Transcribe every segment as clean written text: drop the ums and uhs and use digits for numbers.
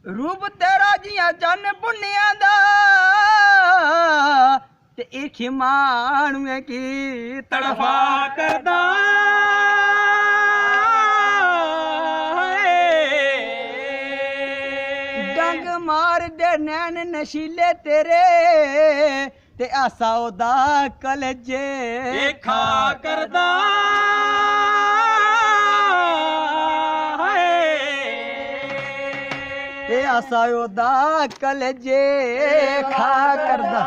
रूप तेरा जिया चन पुनिया दा ते इख मानूए की तड़फा करदा डंग मार दे नैन नशीले तेरे ते आसा ओदा कलजे देखा करदा ते आसा ओदा कलजे खा करदा।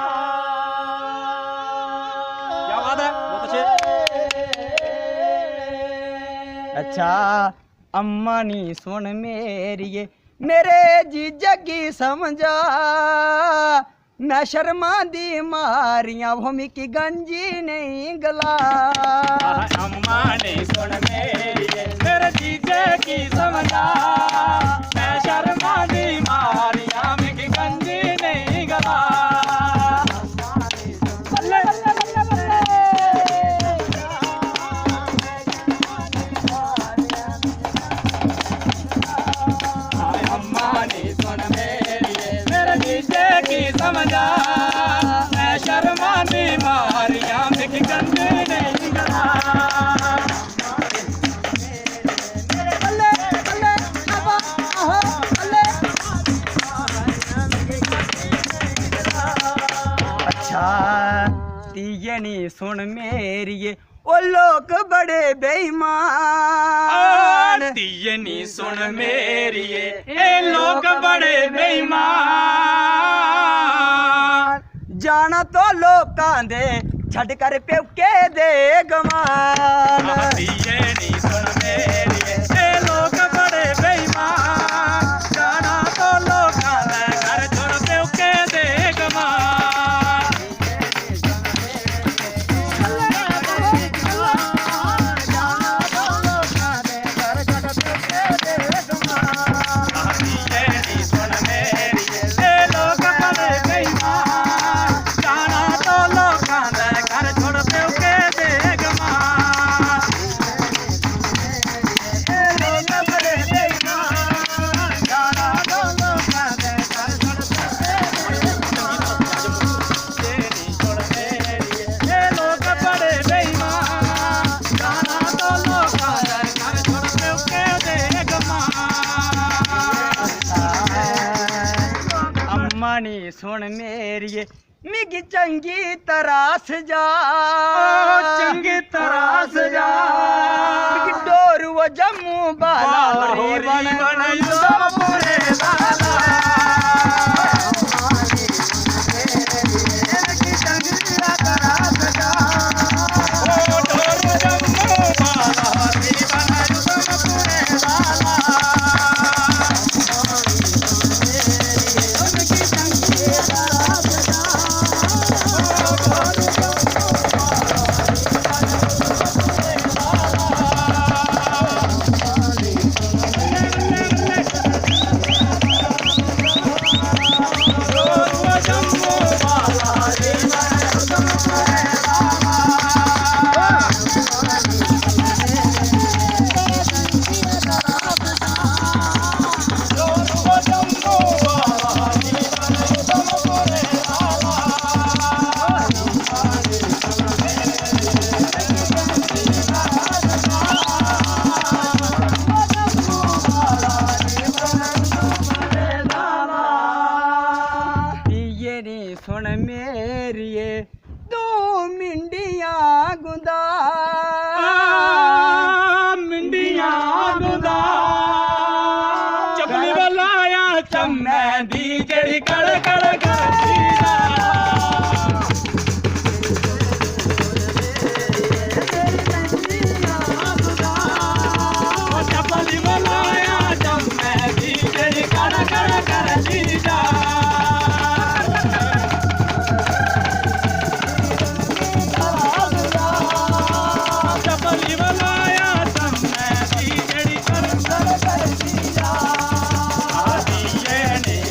क्या बात है, बहुत अच्छे। अच्छा अम्मा नी सुन मेरिए मेरे जीजा की समझा मैं शर्मा दी मारियां वो मिकी गंजी नहीं गला। अम्मा ने सुन मेरे जीजे की समझा मैं शर्मा दी मारिया मिकी गंजी नहीं गला। बल्ले बल्ले बल्ले बल्ले अम्मा ने सुन मेरे जीजे की समझा मैं शर्मा दी मारिया मिकी गंजी नहीं गला। तीये नी सुन मेरिए ओ लोग बड़े बेईमान। तीये नी सुन मेरिए ए लोग बड़े बेईमान। जाना तो लोकां दे छड़ कर प्योके दे गमान। तीये नी सुन मेरिए ए लोग बड़े बेईमान। जाना तो लोकां दे घर छोड़ प्योके दे गमान। नी सुन मेरिए मिगी चंगी तरह सजा चंगी तरह सजा मिगी डोर वो जम्मू बाला बन पूरे बाला सुन मेरिए तू मिंडिया गुंदा मिंडिया गुंदा चपली बलाया चम्मै दी जेड़ी कड़ कड़ करदी चपली बलाया चम्मै दी जेड़ी कड़ कड़ करदी जा।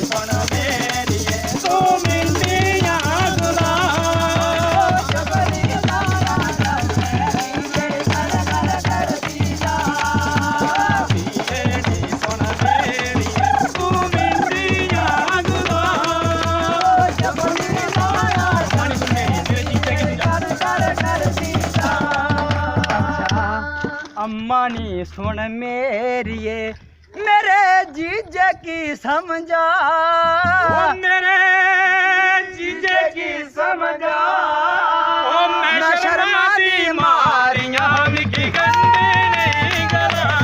सुन मेरिए तू मिंडी अम्मा नी सुन मेरिए मेरे जीजे की समझा ओ मेरे जीजे की समझा ओ मैं शर्मा दी मारियां विकी गंदी नहीं गला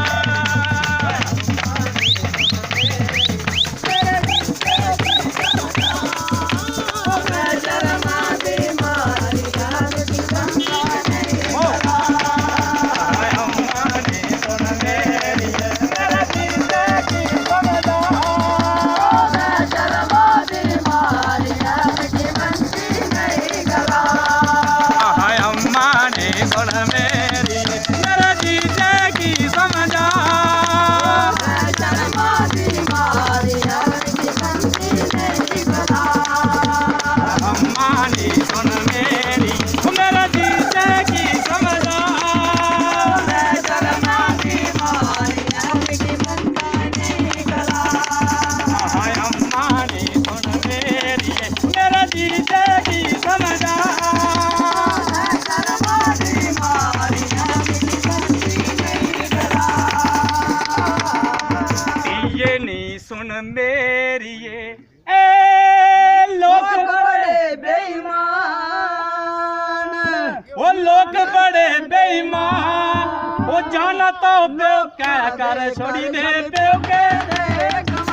सुन मेरिए ए लोग बड़े बेईमान वो लोग बड़े बेईमान वो जाना तो प्यो क्या कर छोड़ी दे प्यो के